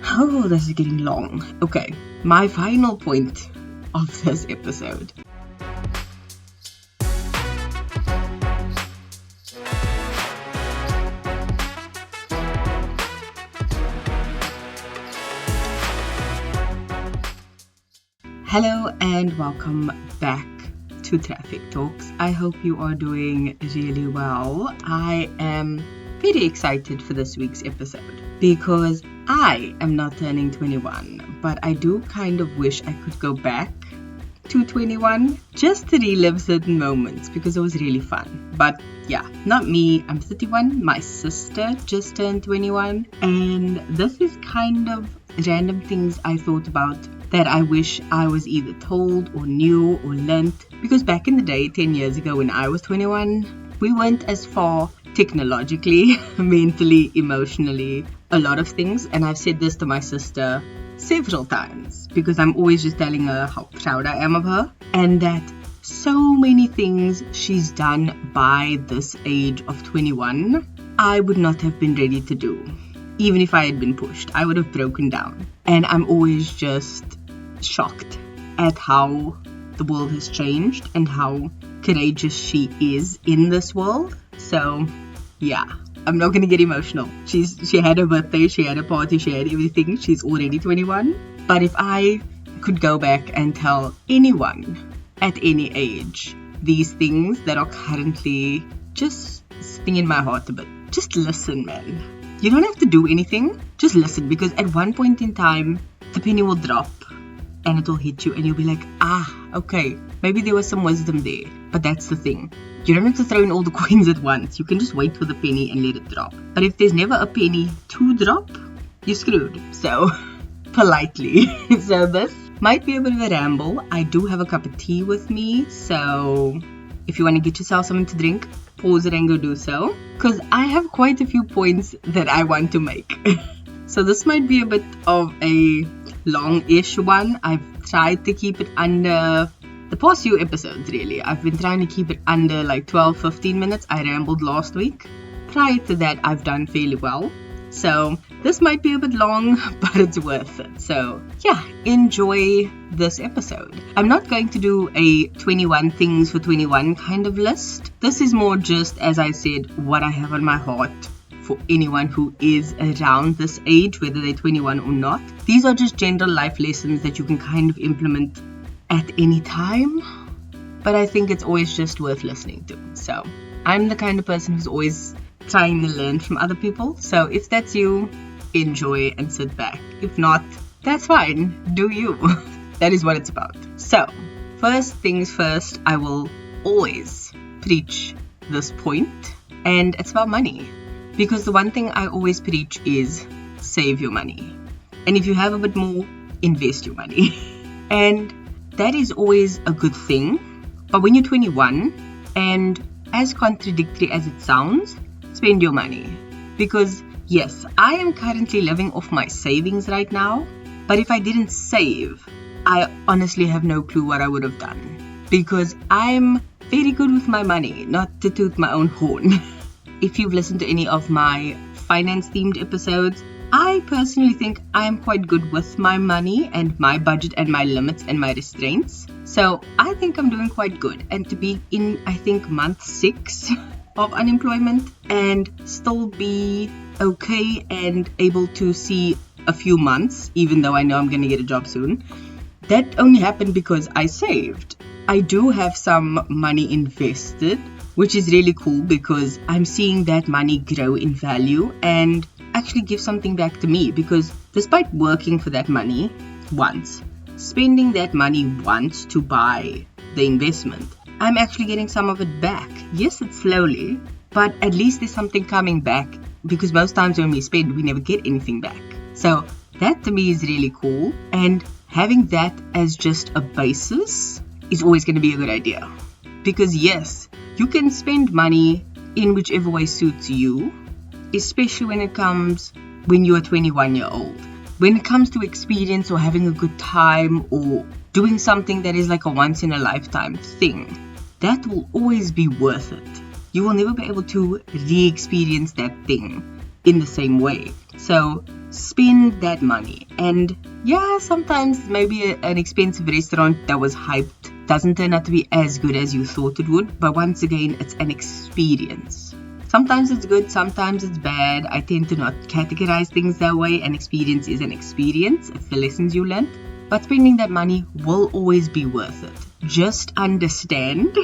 Oh, this is getting long. Okay, my final point of this episode. Hello and welcome back to Traffic Talks. I hope you are doing really well. I am very excited for this week's episode because I am not turning 21, but I do kind of wish I could go back to 21 just to relive certain moments because it was really fun. But yeah, not me. I'm 31. My sister just turned 21, and this is kind of random things I thought about that I wish I was either told or knew or learnt, because back in the day, 10 years ago when I was 21, we weren't as far technologically, mentally, emotionally, a lot of things. And I've said this to my sister several times because I'm always just telling her how proud I am of her, and that so many things she's done by this age of 21, I would not have been ready to do. Even if I had been pushed, I would have broken down. And I'm always just shocked at how the world has changed and how courageous she is in this world. So yeah, I'm not gonna get emotional. She had her birthday, she had a party, she had everything. She's already 21. But if I could go back and tell anyone at any age these things that are currently just stinging my heart a bit, just listen, man. You don't have to do anything, just listen, because at one point in time, the penny will drop and it will hit you and you'll be like, okay, maybe there was some wisdom there. But that's the thing. You don't have to throw in all the coins at once. You can just wait for the penny and let it drop. But if there's never a penny to drop, you're screwed. So, politely. So this might be a bit of a ramble. I do have a cup of tea with me. So, if you want to get yourself something to drink, pause it and go do so, because I have quite a few points that I want to make. So this might be a bit of a long-ish one. I've tried to keep it under the past few episodes, really. I've been trying to keep it under like 12-15 minutes. I rambled last week. Prior to that, I've done fairly well. So this might be a bit long, but it's worth it. So yeah, enjoy this episode. I'm not going to do a 21 things for 21 kind of list. This is more just, as I said, what I have on my heart for anyone who is around this age, whether they're 21 or not. These are just general life lessons that you can kind of implement at any time. But I think it's always just worth listening to. So I'm the kind of person who's always trying to learn from other people. So if that's you, enjoy and sit back. If not, that's fine. Do you. That is what it's about. So first things first, I will always preach this point, and it's about money. Because the one thing I always preach is save your money. And if you have a bit more, invest your money. And that is always a good thing. But when you're 21, and as contradictory as it sounds, spend your money. Because yes, I am currently living off my savings right now, but if I didn't save, I honestly have no clue what I would have done, because I'm very good with my money, not to toot my own horn. If you've listened to any of my finance themed episodes, I personally think I'm quite good with my money and my budget and my limits and my restraints. So I think I'm doing quite good. And to be in, I think, month 6 of unemployment and still be okay and able to see a few months, even though I know I'm going to get a job soon, that only happened because I saved. I do have some money invested, which is really cool because I'm seeing that money grow in value and actually give something back to me, because despite working for that money once, spending that money once to buy the investment, I'm actually getting some of it back. Yes, it's slowly, but at least there's something coming back, because most times when we spend, we never get anything back. So that to me is really cool, and having that as just a basis is always going to be a good idea. Because yes, you can spend money in whichever way suits you, especially when you're 21 years old. When it comes to experience or having a good time or doing something that is like a once in a lifetime thing, that will always be worth it. You will never be able to re-experience that thing in the same way. So spend that money. And yeah, sometimes maybe an expensive restaurant that was hyped doesn't turn out to be as good as you thought it would. But once again, it's an experience. Sometimes it's good, sometimes it's bad. I tend to not categorize things that way. An experience is an experience. It's the lessons you learn. But spending that money will always be worth it. Just understand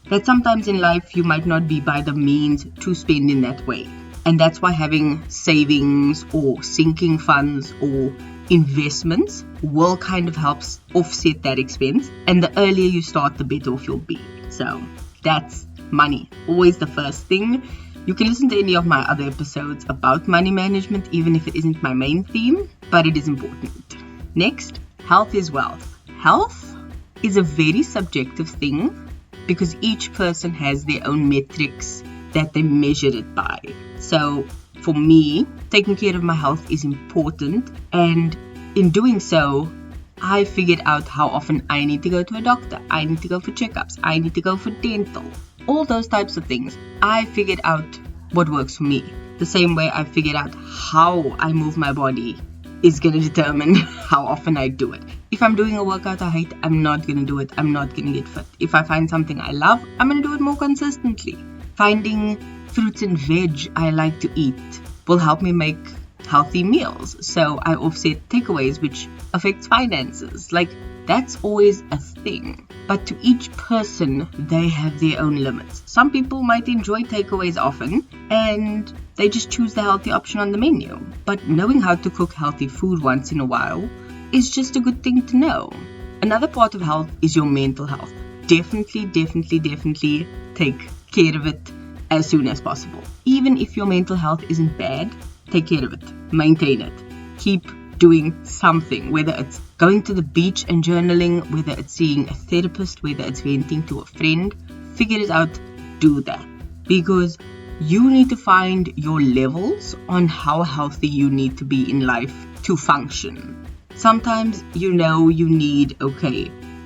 that sometimes in life you might not be by the means to spend in that way. And that's why having savings or sinking funds or investments will kind of help offset that expense. And the earlier you start, the better off you'll be. So that's money. Always the first thing. You can listen to any of my other episodes about money management, even if it isn't my main theme, but it is important. Next, health is wealth. Health is a very subjective thing because each person has their own metrics that they measure it by. So for me, taking care of my health is important, and in doing so, I figured out how often I need to go to a doctor, I need to go for checkups, I need to go for dental, all those types of things. I figured out what works for me. The same way I figured out how I move my body is going to determine how often I do it. If I'm doing a workout I hate, I'm not going to do it. I'm not going to get fit. If I find something I love, I'm going to do it more consistently. Finding fruits and veg I like to eat will help me make healthy meals. So I offset takeaways, which affects finances. Like, that's always a thing. But to each person, they have their own limits. Some people might enjoy takeaways often, and they just choose the healthy option on the menu. But knowing how to cook healthy food once in a while is just a good thing to know. Another part of health is your mental health. Definitely take care of it as soon as possible. Even if your mental health isn't bad, take care of it. Maintain it. Keep doing something, whether it's going to the beach and journaling, whether it's seeing a therapist, whether it's venting to a friend. Figure it out. Do that. Because you need to find your levels on how healthy you need to be in life to function. Sometimes you need, a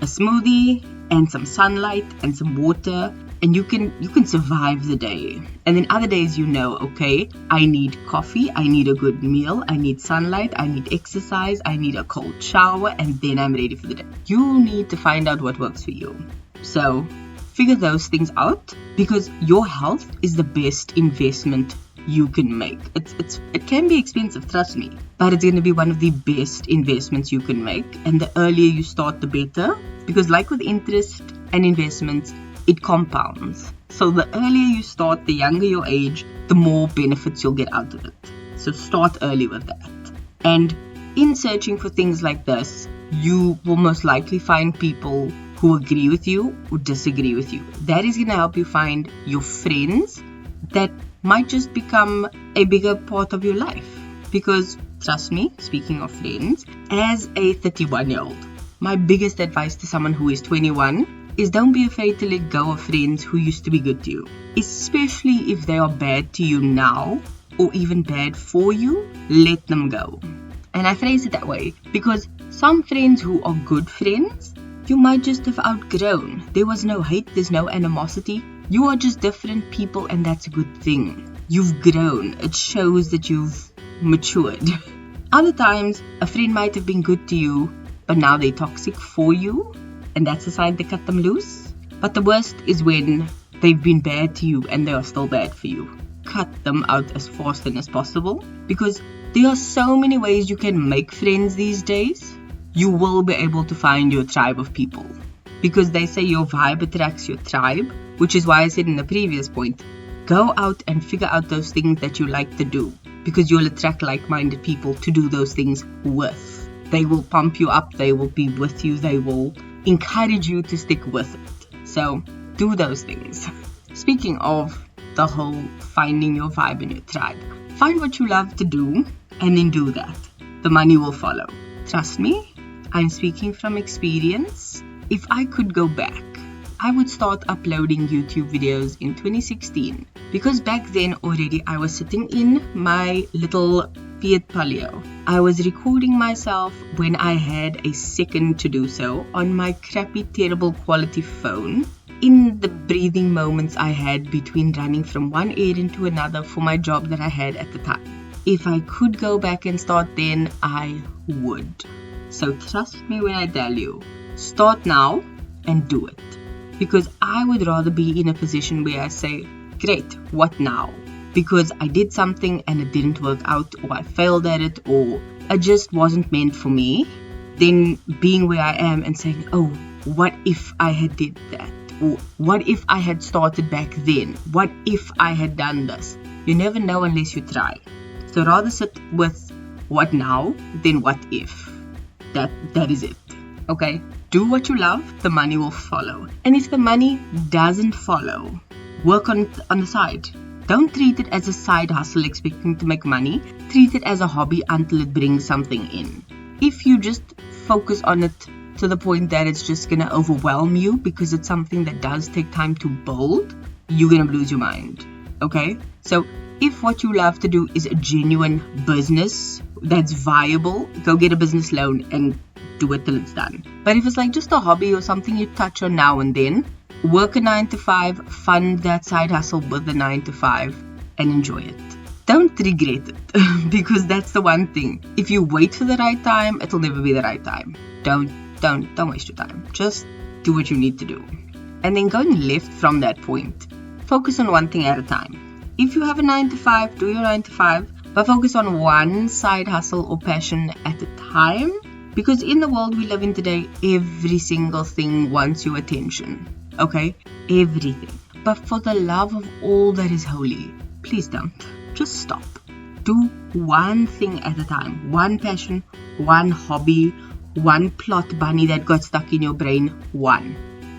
smoothie and some sunlight and some water, and you can survive the day. And then other days I need coffee, I need a good meal, I need sunlight, I need exercise, I need a cold shower, and then I'm ready for the day. You need to find out what works for you. So figure those things out, because your health is the best investment you can make. It can be expensive, trust me, but it's going to be one of the best investments you can make. And the earlier you start, the better, because like with interest and investments, it compounds. So the earlier you start, the younger your age, the more benefits you'll get out of it. So start early with that. And in searching for things like this, you will most likely find people who agree with you or disagree with you. That is going to help you find your friends that might just become a bigger part of your life. Because trust me, speaking of friends, as a 31-year-old, my biggest advice to someone who is 21 is don't be afraid to let go of friends who used to be good to you, especially if they are bad to you now or even bad for you. Let them go. And I phrase it that way because some friends who are good friends, you might just have outgrown. There was no hate, there's no animosity. You are just different people, and that's a good thing. You've grown. It shows that you've matured. Other times, a friend might have been good to you, but now they're toxic for you, and that's a sign to cut them loose. But the worst is when they've been bad to you and they are still bad for you. Cut them out as fast and as possible, because there are so many ways you can make friends these days. You will be able to find your tribe of people, because they say your vibe attracts your tribe, which is why I said in the previous point, go out and figure out those things that you like to do, because you'll attract like-minded people to do those things with. They will pump you up, they will be with you, they will encourage you to stick with it. So do those things. Speaking of the whole finding your vibe and your tribe, find what you love to do and then do that. The money will follow. Trust me, I'm speaking from experience. If I could go back, I would start uploading YouTube videos in 2016, because back then already I was sitting in my little Fiat Palio. I was recording myself when I had a second to do so on my crappy, terrible quality phone, in the breathing moments I had between running from one errand to another for my job that I had at the time. if I could go back and start then, I would. So trust me when I tell you, start now and do it. Because I would rather be in a position where I say, great, what now? Because I did something and it didn't work out, or I failed at it, or it just wasn't meant for me, than being where I am and saying, oh, what if I had did that? Or what if I had started back then? What if I had done this? You never know unless you try. So rather sit with what now than what if. That is it. Okay? Do what you love, the money will follow. And if the money doesn't follow, work on it on the side. Don't treat it as a side hustle expecting to make money. Treat it as a hobby until it brings something in. If you just focus on it to the point that it's just going to overwhelm you because it's something that does take time to build, you're going to lose your mind. Okay? So if what you love to do is a genuine business that's viable, go get a business loan and do it till it's done. But if it's like just a hobby or something you touch on now and then, work a 9 to 5, fund that side hustle with the 9 to 5 and enjoy it. Don't regret it because that's the one thing. If you wait for the right time, it'll never be the right time. Don't waste your time. Just do what you need to do. And then going left from that point, focus on one thing at a time. If you have a 9 to 5, do your 9 to 5, but focus on one side hustle or passion at a time. Because in the world we live in today, every single thing wants your attention. Okay? Everything. But for the love of all that is holy, please don't. Just stop. Do one thing at a time. One passion, one hobby, one plot bunny that got stuck in your brain. One.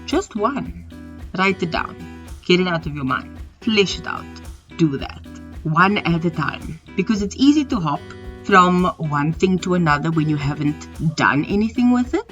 Just one. Write it down. Get it out of your mind. Flesh it out. Do that. One at a time. Because it's easy to hop from one thing to another when you haven't done anything with it.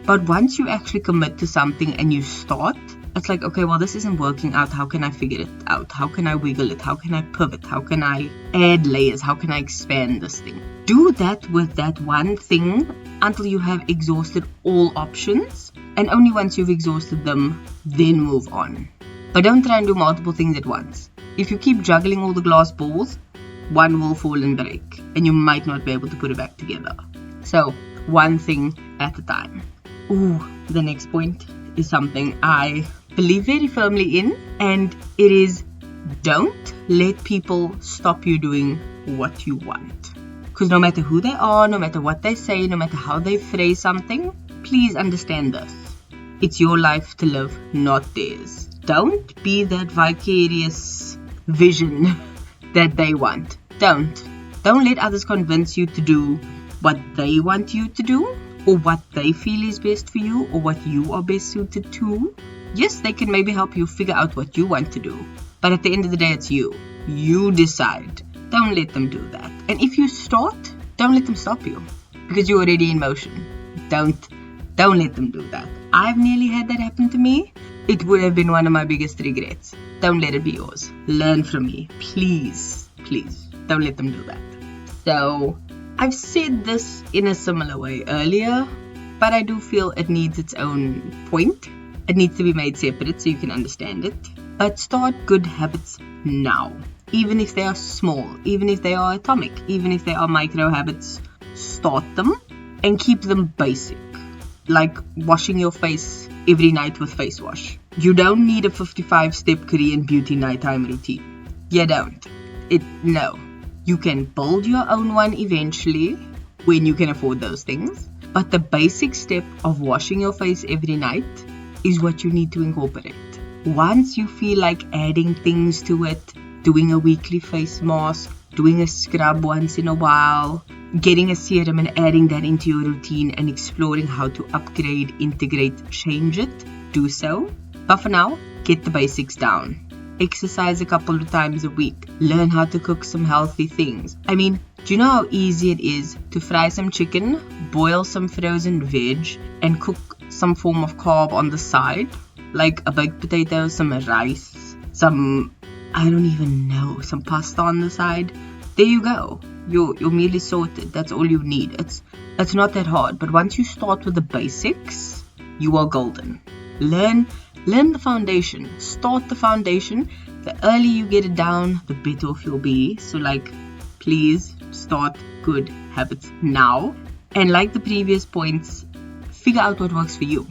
But once you actually commit to something and you start, it's like, okay, well, this isn't working out. How can I figure it out? How can I wiggle it? How can I pivot? How can I add layers? How can I expand this thing? Do that with that one thing until you have exhausted all options. And only once you've exhausted them, then move on. But don't try and do multiple things at once. If you keep juggling all the glass balls, one will fall and break. And you might not be able to put it back together. So, one thing at a time. Ooh, the next point is something I believe very firmly in, and it is don't let people stop you doing what you want. Because no matter who they are, no matter what they say, no matter how they phrase something, please understand this. It's your life to live, not theirs. Don't be that vicarious vision that they want. Don't let others convince you to do what they want you to do, or what they feel is best for you, or what you are best suited to. Yes, they can maybe help you figure out what you want to do, but at the end of the day, it's you. You decide. Don't let them do that. And if you start, don't let them stop you, because you're already in motion. Don't let them do that. I've nearly had that happen to me. It would have been one of my biggest regrets. Don't let it be yours. Learn from me. Please, don't let them do that. So, I've said this in a similar way earlier, but I do feel it needs its own point. It needs to be made separate so you can understand it. But start good habits now. Even if they are small, even if they are atomic, even if they are micro habits, start them and keep them basic. Like washing your face every night with face wash. You don't need a 55-step Korean beauty nighttime routine. You don't. No. You can build your own one eventually when you can afford those things. But the basic step of washing your face every night is what you need to incorporate. Once you feel like adding things to it, doing a weekly face mask, doing a scrub once in a while, getting a serum and adding that into your routine and exploring how to upgrade, integrate, change it, do so. But for now, get the basics down. Exercise a couple of times a week. Learn how to cook some healthy things. I mean, do you know how easy it is to fry some chicken, boil some frozen veg, and cook some form of carb on the side? Like a baked potato, some rice, some pasta on the side. There you go. Your meal is sorted. That's all you need. It's not that hard. But once you start with the basics, you are golden. Learn the foundation. Start the foundation. The earlier you get it down, the better off you'll be. So please start good habits now. And like the previous points, figure out what works for you.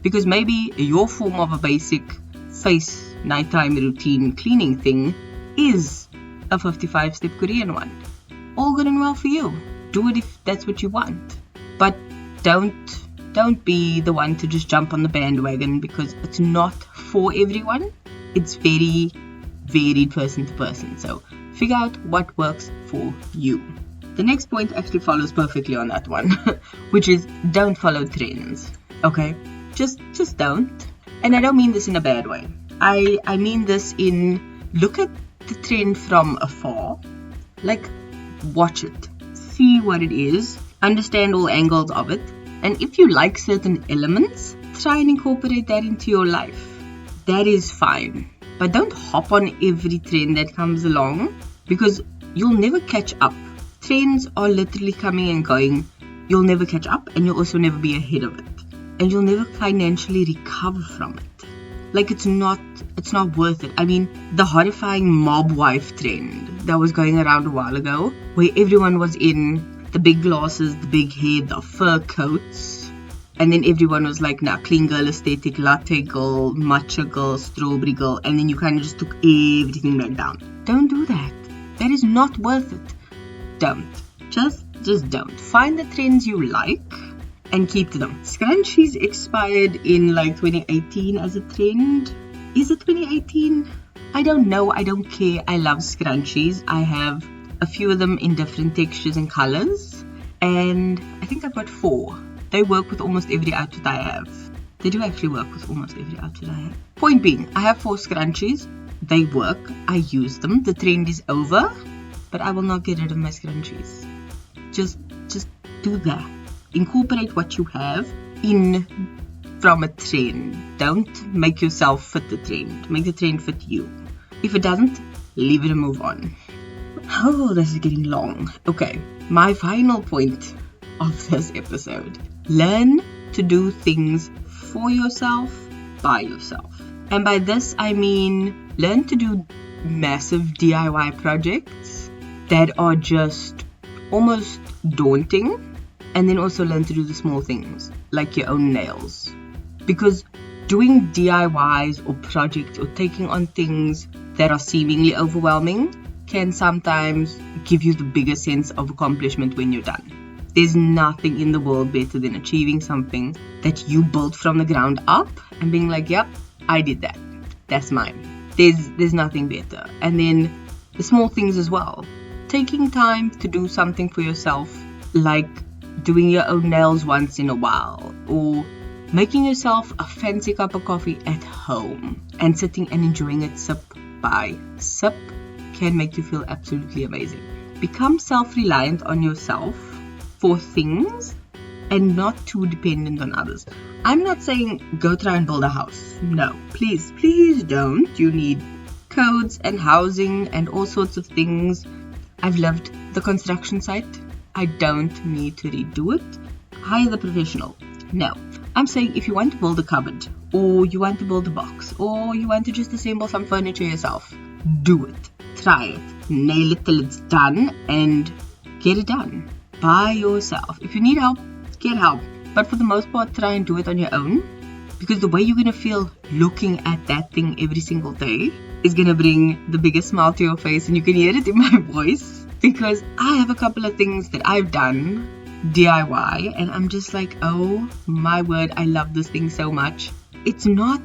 Because maybe your form of a basic face nighttime routine cleaning thing is a 55-step Korean one. All good and well for you. Do it if that's what you want. But don't be the one to just jump on the bandwagon, because it's not for everyone. It's very varied person to person. So figure out what works for you. The next point actually follows perfectly on that one, which is don't follow trends. Okay? Just don't. And I don't mean this in a bad way. I mean this in, look at the trend from afar. Like, watch it. See what it is. Understand all angles of it. And if you like certain elements, try and incorporate that into your life. That is fine. But don't hop on every trend that comes along, because you'll never catch up. Trends are literally coming and going. You'll never catch up, and you'll also never be ahead of it. And you'll never financially recover from it. Like, it's not worth it. I mean, the horrifying mob wife trend that was going around a while ago, where everyone was in the big glasses, the big hair, the fur coats, and then everyone was like, nah, clean girl aesthetic, latte girl, matcha girl, strawberry girl, and then you kind of just took everything back down. Don't do that. That is not worth it. Don't. Just don't. Find the trends you like and keep to them. Scrunchies expired in like 2018 as a trend. Is it 2018? I don't know. I don't care. I love scrunchies. I have a few of them in different textures and colors. And I think I've got 4. They work with almost every outfit I have. They do actually work with almost every outfit I have. Point being, I have 4 scrunchies. They work. I use them. The trend is over. But I will not get rid of my scrunchies. Just do that. Incorporate what you have in from a trend. Don't make yourself fit the trend. Make the trend fit you. If it doesn't, leave it and move on. Oh, this is getting long. Okay, my final point of this episode. Learn to do things for yourself, by yourself. And by this, I mean learn to do massive DIY projects that are just almost daunting. And then also learn to do the small things, like your own nails. Because doing DIYs or projects or taking on things that are seemingly overwhelming can sometimes give you the biggest sense of accomplishment when you're done. There's nothing in the world better than achieving something that you built from the ground up and being like, yep, I did that. That's mine. There's nothing better. And then the small things as well. Taking time to do something for yourself, like doing your own nails once in a while, or making yourself a fancy cup of coffee at home and sitting and enjoying it sip by sip, can make you feel absolutely amazing. Become self-reliant on yourself for things and not too dependent on others. I'm not saying go try and build a house. No, please don't. You need codes and housing and all sorts of things. I've lived the construction site. I don't need to redo it. Hire the professional. No, I'm saying if you want to build a cupboard, or you want to build a box, or you want to just assemble some furniture yourself, do it. Try it. Nail it till it's done and get it done by yourself. If you need help, get help. But for the most part, try and do it on your own, because the way you're going to feel looking at that thing every single day is going to bring the biggest smile to your face, and you can hear it in my voice. Because I have a couple of things that I've done DIY and I'm just like, oh my word, I love this thing so much. It's not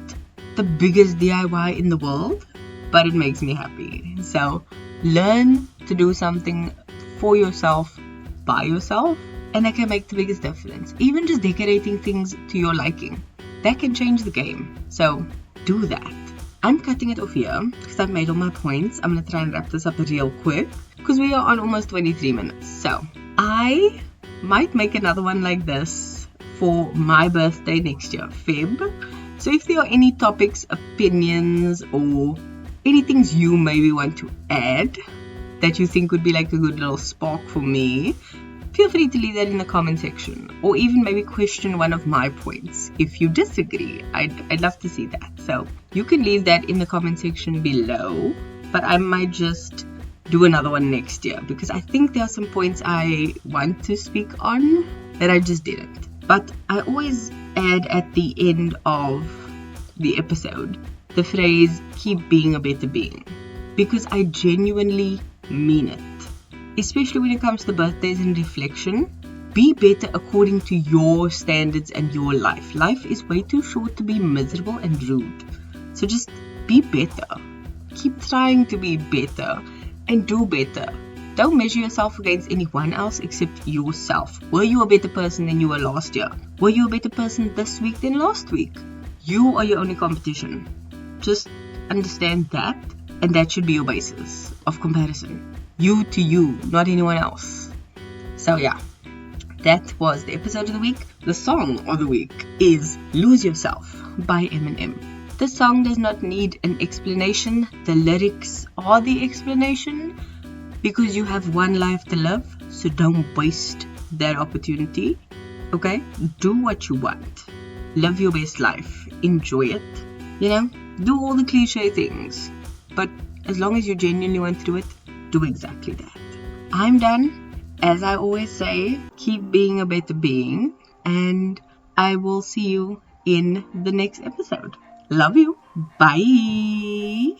the biggest DIY in the world, but it makes me happy. So learn to do something for yourself, by yourself, and that can make the biggest difference. Even just decorating things to your liking, that can change the game. So do that. I'm cutting it off here because I've made all my points. I'm going to try and wrap this up real quick because we are on almost 23 minutes. So I might make another one like this for my birthday next year, Feb. So if there are any topics, opinions, or any things you maybe want to add that you think would be like a good little spark for me, feel free to leave that in the comment section, or even maybe question one of my points. If you disagree, I'd love to see that. So you can leave that in the comment section below, but I might just do another one next year, because I think there are some points I want to speak on that I just didn't. But I always add at the end of the episode the phrase, keep being a better being, because I genuinely mean it. Especially when it comes to birthdays and reflection, be better according to your standards and your life. Life is way too short to be miserable and rude. So just be better. Keep trying to be better and do better. Don't measure yourself against anyone else except yourself. Were you a better person than you were last year? Were you a better person this week than last week? You are your only competition. Just understand that, and that should be your basis of comparison. You to you, not anyone else. So yeah, that was the episode of the week. The song of the week is Lose Yourself by Eminem. The song does not need an explanation. The lyrics are the explanation, because you have one life to live, so don't waste that opportunity. Okay? Do what you want. Live your best life. Enjoy it. Do all the cliche things. But as long as you genuinely want to do it, do exactly that. I'm done. As I always say, keep being a better being, and I will see you in the next episode. Love you. Bye.